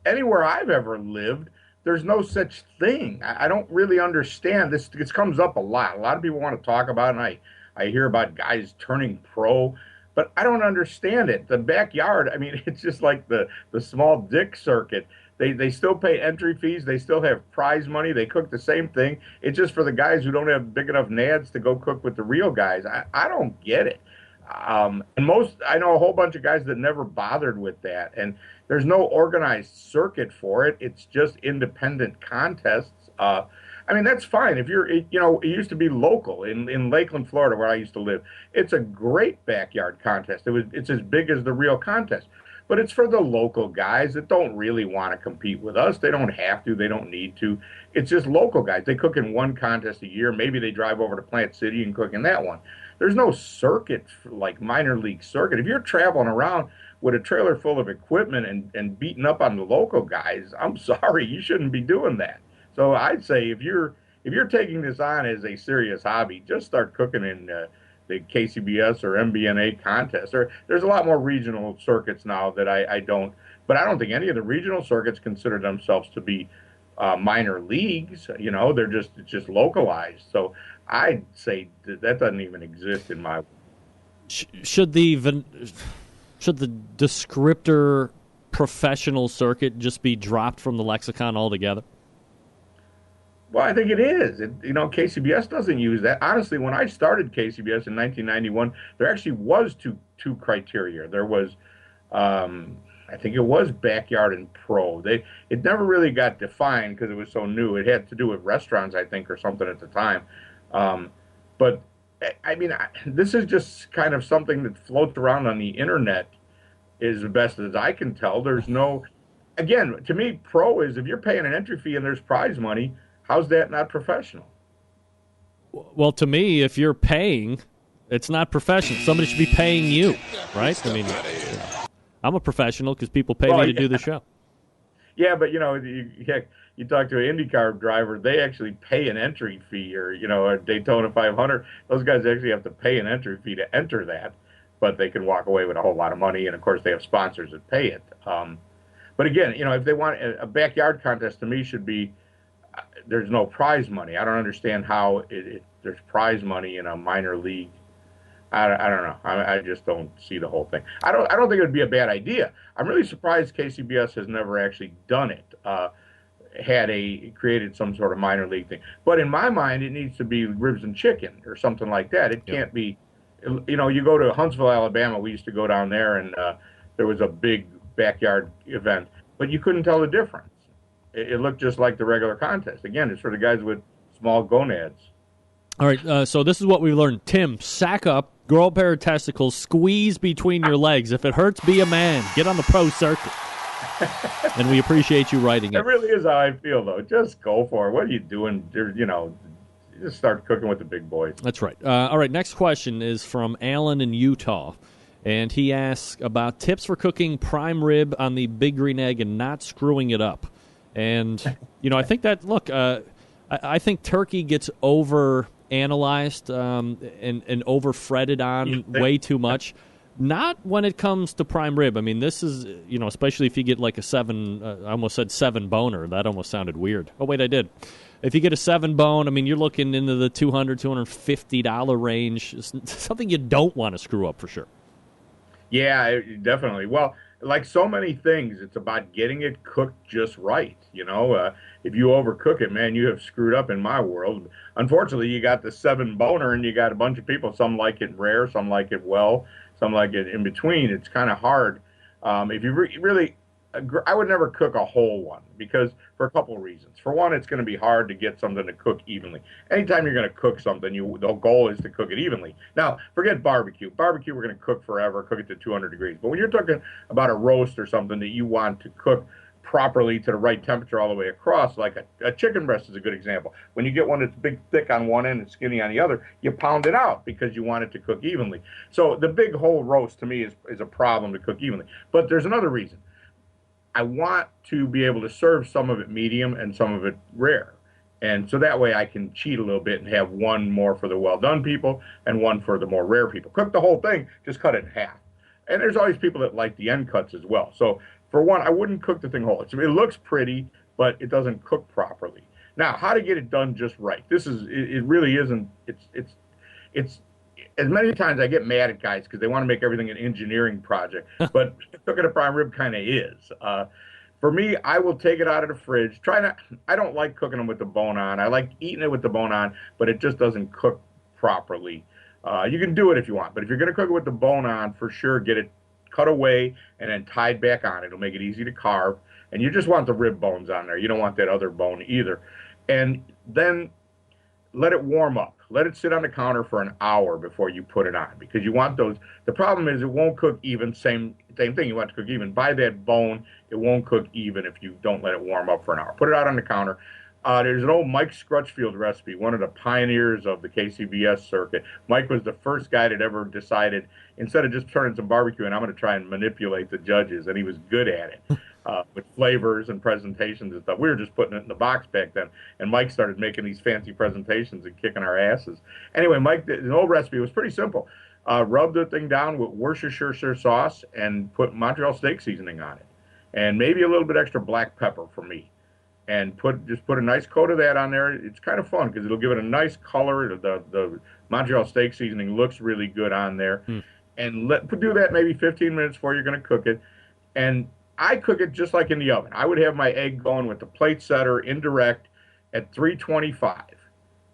anywhere I've ever lived, there's no such thing. I don't really understand this. This comes up a lot. A lot of people want to talk about it, and I hear about guys turning pro, but I don't understand it. The backyard, it's just like the small dick circuit. They still pay entry fees. They still have prize money. They cook the same thing. It's just for the guys who don't have big enough nads to go cook with the real guys. I don't get it. And I know a whole bunch of guys that never bothered with that. And there's no organized circuit for it. It's just independent contests. That's fine. If you're, it used to be local in Lakeland, Florida, where I used to live. It's a great backyard contest. It's as big as the real contest. But it's for the local guys that don't really want to compete with us. They don't have to. They don't need to. It's just local guys. They cook in one contest a year. Maybe they drive over to Plant City and cook in that one. There's no circuit like minor league circuit. If you're traveling around with a trailer full of equipment and beating up on the local guys, I'm sorry, you shouldn't be doing that. So I'd say if you're taking this on as a serious hobby, just start cooking in the KCBS or MBNA contest. There's a lot more regional circuits now that I don't think any of the regional circuits consider themselves to be minor leagues. They're just localized. So I'd say that doesn't even exist in my. Should the descriptor professional circuit just be dropped from the lexicon altogether? Well, I think it is. KCBS doesn't use that. Honestly, when I started KCBS in 1991, there actually was two criteria. There was, I think it was backyard and pro. It never really got defined because it was so new. It had to do with restaurants, I think, or something at the time. But this is just kind of something that floats around on the internet is the best as I can tell. There's no, again, to me, pro is if you're paying an entry fee and there's prize money, how's that not professional? Well, to me, if you're paying, it's not professional. Somebody should be paying you, right? I mean, I'm a professional because people pay me to do the show. Yeah, but, you talk to an IndyCar driver, they actually pay an entry fee, or, a Daytona 500. Those guys actually have to pay an entry fee to enter that, but they can walk away with a whole lot of money, and, of course, they have sponsors that pay it. But, again, if they want a backyard contest, to me, should be there's no prize money. I don't understand how there's prize money in a minor league. I don't know. I just don't see the whole thing. I don't think it would be a bad idea. I'm really surprised KCBS has never actually done it. Created some sort of minor league thing. But in my mind, it needs to be ribs and chicken or something like that. It can't be, you go to Huntsville, Alabama. We used to go down there, and there was a big backyard event, but you couldn't tell the difference. It looked just like the regular contest. Again, it's for the guys with small gonads. All right, so this is what we learned. Tim, sack up, grow a pair of testicles, squeeze between your legs. If it hurts, be a man. Get on the pro circuit. And we appreciate you writing it. It really is how I feel, though. Just go for it. What are you doing? Just start cooking with the big boys. That's right. All right, next question is from Alan in Utah. And he asks about tips for cooking prime rib on the big green egg and not screwing it up. And, I think that, look, I think turkey gets over-analyzed and over-fretted on way too much. Not when it comes to prime rib. I mean, this is, especially if you get like a 7, I almost said 7 boner. That almost sounded weird. Oh, wait, I did. If you get a 7 bone, I mean, you're looking into the $200, $250 range. It's something you don't want to screw up for sure. Yeah, definitely. Well, like so many things, it's about getting it cooked just right. If you overcook it, man, you have screwed up in my world. Unfortunately, you got the 7 boner, and you got a bunch of people. Some like it rare, some like it well, some like it in between. It's kind of hard. If you really, I would never cook a whole one because for a couple of reasons. For one, it's going to be hard to get something to cook evenly. Anytime you're going to cook something, the goal is to cook it evenly. Now, forget barbecue. Barbecue, we're going to cook forever, cook it to 200 degrees. But when you're talking about a roast or something that you want to cook properly to the right temperature all the way across, like a chicken breast is a good example. When you get one that's big, thick on one end and skinny on the other, you pound it out because you want it to cook evenly. So the big whole roast to me is a problem to cook evenly. But there's another reason. I want to be able to serve some of it medium and some of it rare. And so that way I can cheat a little bit and have one more for the well-done people and one for the more rare people. Cook the whole thing, just cut it in half. And there's always people that like the end cuts as well. So for one, I wouldn't cook the thing whole. It looks pretty, but it doesn't cook properly. Now, how to get it done just right? It really isn't, it's as many times I get mad at guys because they want to make everything an engineering project, but cooking a prime rib kind of is. For me, I will take it out of the fridge. I don't like cooking them with the bone on. I like eating it with the bone on, but it just doesn't cook properly. You can do it if you want, but if you're going to cook it with the bone on, for sure, get it cut away and then tied back on. It'll make it easy to carve, and you just want the rib bones on there. You don't want that other bone either. And then let it warm up. Let it sit on the counter for an hour before you put it on, because you want those. The problem is it won't cook even. Same thing. You want it to cook even. By that bone, it won't cook even if you don't let it warm up for an hour. Put it out on the counter. There's an old Mike Scrutchfield recipe, one of the pioneers of the KCBS circuit. Mike was the first guy that ever decided, instead of just turning some barbecue in, I'm going to try and manipulate the judges, and he was good at it. With flavors and presentations and stuff. We were just putting it in the box back then, and Mike started making these fancy presentations and kicking our asses. Anyway, Mike, the old recipe was pretty simple. Rub the thing down with Worcestershire sauce and put Montreal steak seasoning on it, and maybe a little bit extra black pepper for me. And just put a nice coat of that on there. It's kind of fun because it'll give it a nice color. The Montreal steak seasoning looks really good on there. And do that maybe 15 minutes before you're going to cook it. And I cook it just like in the oven. I would have my egg going with the plate setter indirect at 325.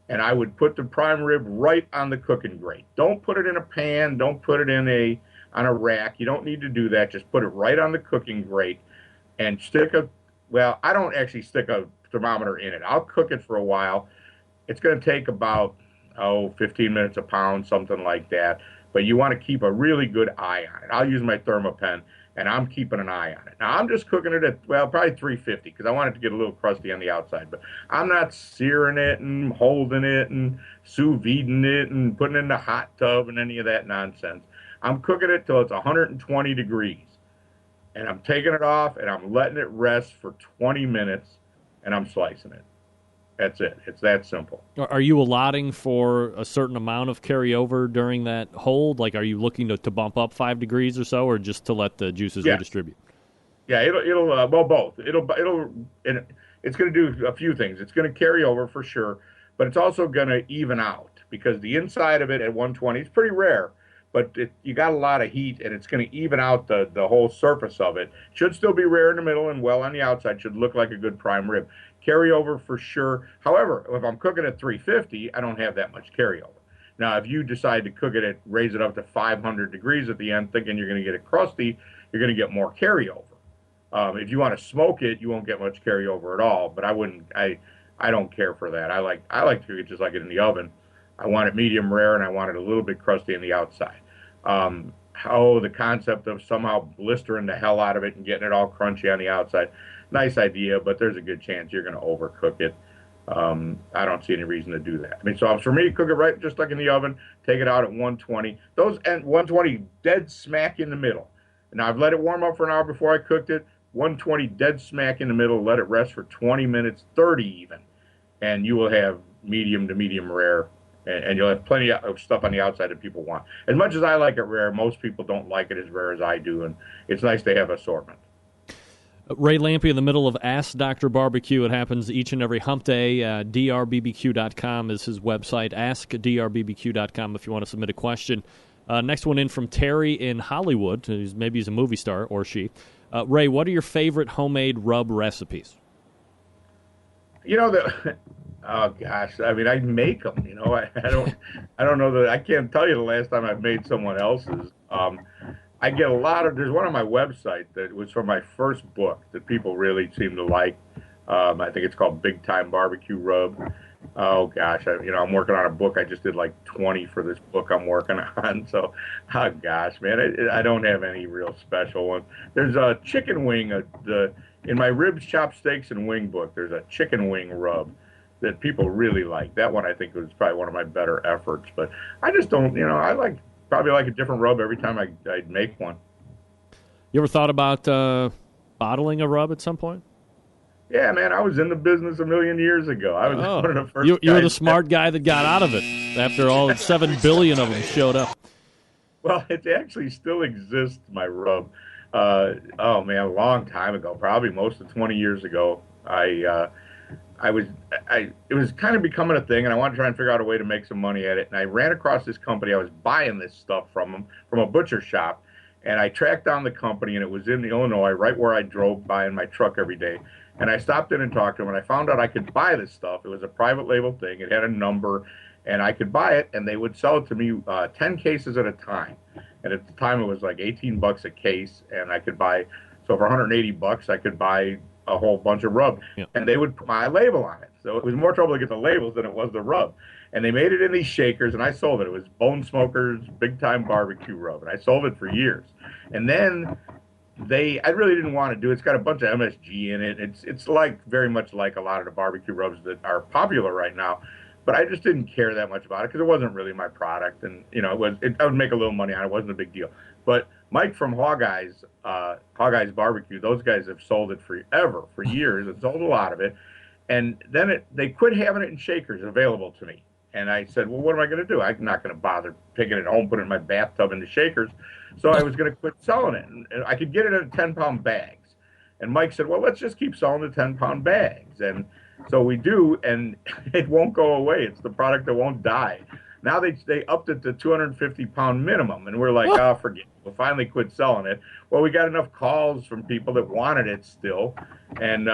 And I would put the prime rib right on the cooking grate. Don't put it in a pan. Don't put it on a rack. You don't need to do that. Just put it right on the cooking grate and I don't actually stick a thermometer in it. I'll cook it for a while. It's going to take about, 15 minutes a pound, something like that. But you want to keep a really good eye on it. I'll use my Thermapen and I'm keeping an eye on it. Now, I'm just cooking it at, well, probably 350 because I want it to get a little crusty on the outside. But I'm not searing it and holding it and sous videing it and putting it in the hot tub and any of that nonsense. I'm cooking it till it's 120 degrees. And I'm taking it off, and I'm letting it rest for 20 minutes, and I'm slicing it. That's it. It's that simple. Are you allotting for a certain amount of carryover during that hold? Like, are you looking to bump up 5 degrees or so, or just to let the juices redistribute? Yeah, it'll well, both. It's going to do a few things. It's going to carry over for sure, but it's also going to even out because the inside of it at 120 is pretty rare. But you got a lot of heat, and it's going to even out the whole surface of it. Should still be rare in the middle and well on the outside. Should look like a good prime rib. Carryover for sure. However, if I'm cooking at 350, I don't have that much carryover. Now, if you decide to cook it raise it up to 500 degrees at the end, thinking you're going to get it crusty, you're going to get more carryover. If you want to smoke it, you won't get much carryover at all. But I wouldn't. I don't care for that. I like to cook it just like it in the oven. I want it medium rare, and I want it a little bit crusty on the outside. The concept of somehow blistering the hell out of it and getting it all crunchy on the outside, nice idea, but there's a good chance you're going to overcook it. I don't see any reason to do that. I mean, so for me, cook it right just like in the oven, take it out at 120. Those and 120 dead smack in the middle. Now, I've let it warm up for an hour before I cooked it. 120 dead smack in the middle, let it rest for 20 minutes, 30 even, and you will have medium to medium rare. And you'll have plenty of stuff on the outside that people want. As much as I like it rare, most people don't like it as rare as I do, and it's nice to have assortment. Ray Lampe in the middle of Ask Dr. Barbecue. It happens each and every hump day. drbbq.com is his website. AskDRBBQ.com if you want to submit a question. Next one in from Terry in Hollywood. Maybe he's a movie star, or she. Ray, what are your favorite homemade rub recipes? Oh gosh, I mean, I make them. I don't know that I can't tell you the last time I made someone else's. I get a lot of. There's one on my website that was from my first book that people really seem to like. I think it's called Big Time Barbecue Rub. Oh gosh, I'm working on a book. I just did like 20 for this book I'm working on. So, oh gosh, man, I don't have any real special one. There's a chicken wing. In my ribs, chopsteaks, and wing book, there's a chicken wing rub that people really like. That one I think was probably one of my better efforts. But I just don't, I probably like a different rub every time I make one. You ever thought about bottling a rub at some point? Yeah, man, I was in the business a million years ago. I was one of the first You were the smart guy that got out of it after all 7 billion of them showed up. Well, it actually still exists, my rub. A long time ago, probably most of 20 years ago, it was kind of becoming a thing, and I wanted to try and figure out a way to make some money at it. And I ran across this company. I was buying this stuff from them, from a butcher shop, and I tracked down the company, and it was in Illinois, right where I drove by in my truck every day. And I stopped in and talked to them, and I found out I could buy this stuff. It was a private label thing. It had a number, and I could buy it, and they would sell it to me 10 cases at a time. And at the time, it was like $18 a case, and I could buy, so for $180, I could buy a whole bunch of rub, and they would put my label on it. So it was more trouble to get the labels than it was the rub. And they made it in these shakers, and I sold it. It was Bone Smokers Big Time Barbecue Rub, and I sold it for years. And then I really didn't want to do it. It's got a bunch of MSG in it. It's like very much like a lot of the barbecue rubs that are popular right now. But I just didn't care that much about it because it wasn't really my product, and I would make a little money on it. It wasn't a big deal. But Mike from Hawkeye's Barbecue, those guys have sold it for years, and sold a lot of it. And then they quit having it in shakers available to me. And I said, well, what am I going to do? I'm not going to bother picking it home, putting it in my bathtub in the shakers. So I was going to quit selling it. And I could get it in 10-pound bags. And Mike said, well, let's just keep selling the 10-pound bags. And so we do, and it won't go away. It's the product that won't die. Now they upped it to 250-pound minimum, and we're like, forget it. We'll finally quit selling it. Well, we got enough calls from people that wanted it still, and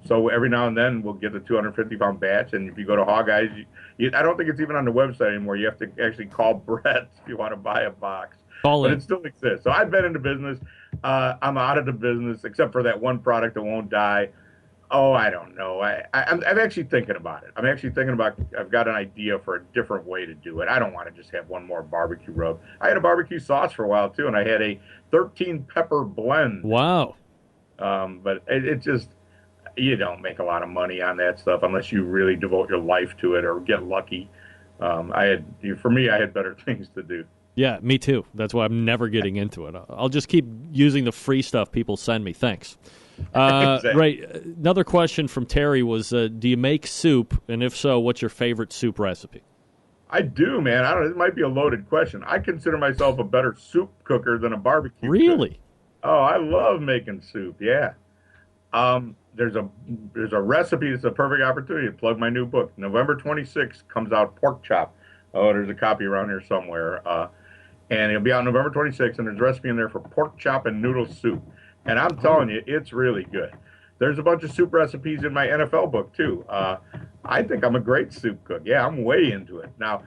so every now and then we'll get the 250-pound batch, and if you go to Hawkeye's, I don't think it's even on the website anymore. You have to actually call Brett if you want to buy a box. But it still exists. So I've been in the business. I'm out of the business, except for that one product that won't die. Oh, I don't know. I'm actually thinking about it. I've got an idea for a different way to do it. I don't want to just have one more barbecue rub. I had a barbecue sauce for a while, too, and I had a 13 pepper blend. Wow. But it just, you don't make a lot of money on that stuff unless you really devote your life to it or get lucky. For me, I had better things to do. Yeah, me too. That's why I'm never getting into it. I'll just keep using the free stuff people send me. Thanks. Exactly. Right. Another question from Terry was, do you make soup? And if so, what's your favorite soup recipe? I do, man. It might be a loaded question. I consider myself a better soup cooker than a barbecue Really? cook. Oh, I love making soup. Yeah. There's a recipe that's a perfect opportunity to plug my new book. November 26th comes out, Pork Chop. Oh, there's a copy around here somewhere. And it'll be out November 26th, and there's a recipe in there for pork chop and noodle soup. And I'm telling you, it's really good. There's a bunch of soup recipes in my NFL book, too. I think I'm a great soup cook. Yeah, I'm way into it. Now,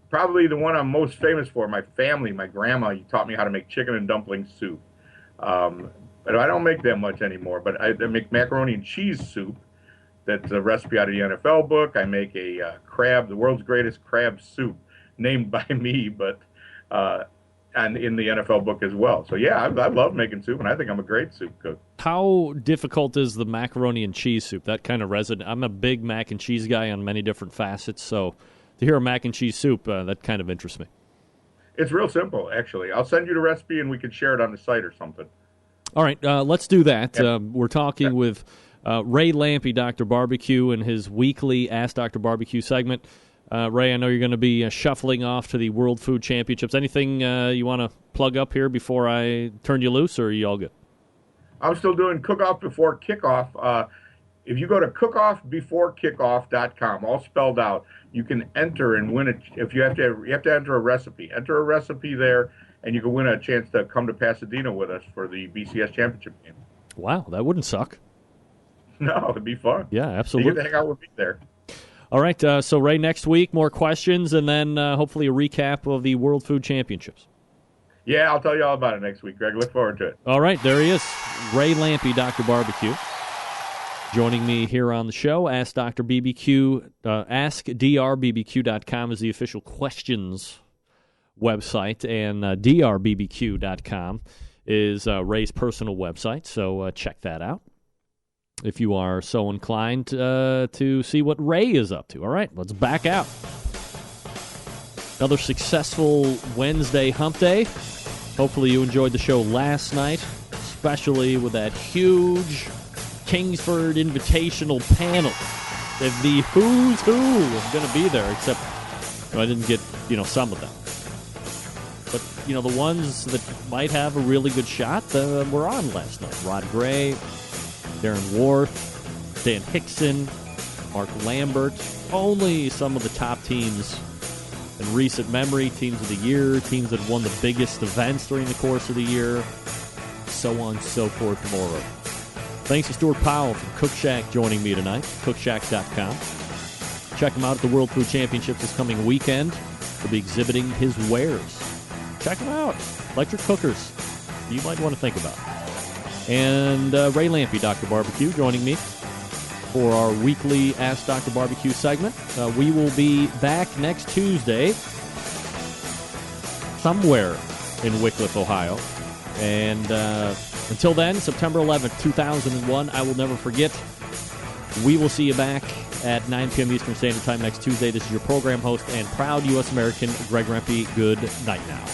probably the one I'm most famous for, my family, my grandma, taught me how to make chicken and dumpling soup. But I don't make that much anymore. But I make macaroni and cheese soup. That's a recipe out of the NFL book. I make a the world's greatest crab soup, named by me, but and in the NFL book as well. So, yeah, I love making soup, and I think I'm a great soup cook. How difficult is the macaroni and cheese soup? That kind of I'm a big mac and cheese guy on many different facets, so to hear a mac and cheese soup, that kind of interests me. It's real simple, actually. I'll send you the recipe, and we can share it on the site or something. All right, let's do that. Yeah. We're talking with Ray Lampe, Dr. Barbecue, in his weekly Ask Dr. Barbecue segment. Ray, I know you're going to be shuffling off to the World Food Championships. Anything you want to plug up here before I turn you loose, or are you all good? I'm still doing Cook-Off Before Kickoff. If you go to cookoffbeforekickoff.com, all spelled out, you can enter and win it. If you have to enter a recipe. Enter a recipe there, and you can win a chance to come to Pasadena with us for the BCS Championship game. Wow, that wouldn't suck. No, it'd be fun. Yeah, absolutely. You get to hang out with me there. All right, so Ray, next week, more questions, and then hopefully a recap of the World Food Championships. Yeah, I'll tell you all about it next week, Greg. Look forward to it. All right, there he is, Ray Lampe, Dr. Barbecue. Joining me here on the show, Ask Dr. BBQ, AskDrBBQ.com is the official questions website, and drbbq.com is Ray's personal website, so check that out if you are so inclined to see what Ray is up to. All right, let's back out. Another successful Wednesday hump day. Hopefully you enjoyed the show last night, especially with that huge Kingsford Invitational panel. The who's who is going to be there, except I didn't get, some of them. But, the ones that might have a really good shot were on last night. Rod Gray, Darren Worth, Dan Hickson, Mark Lambert. Only some of the top teams in recent memory, teams of the year, teams that won the biggest events during the course of the year, so on, so forth, more. Thanks to Stuart Powell from Cook Shack joining me tonight, cookshack.com. Check him out at the World Food Championships this coming weekend. He'll be exhibiting his wares. Check him out. Electric cookers you might want to think about. And Ray Lampe, Dr. Barbecue, joining me for our weekly Ask Dr. Barbecue segment. We will be back next Tuesday somewhere in Wickliffe, Ohio. And until then, September 11th, 2001, I will never forget. We will see you back at 9 p.m. Eastern Standard Time next Tuesday. This is your program host and proud U.S. American, Greg Rempe. Good night now.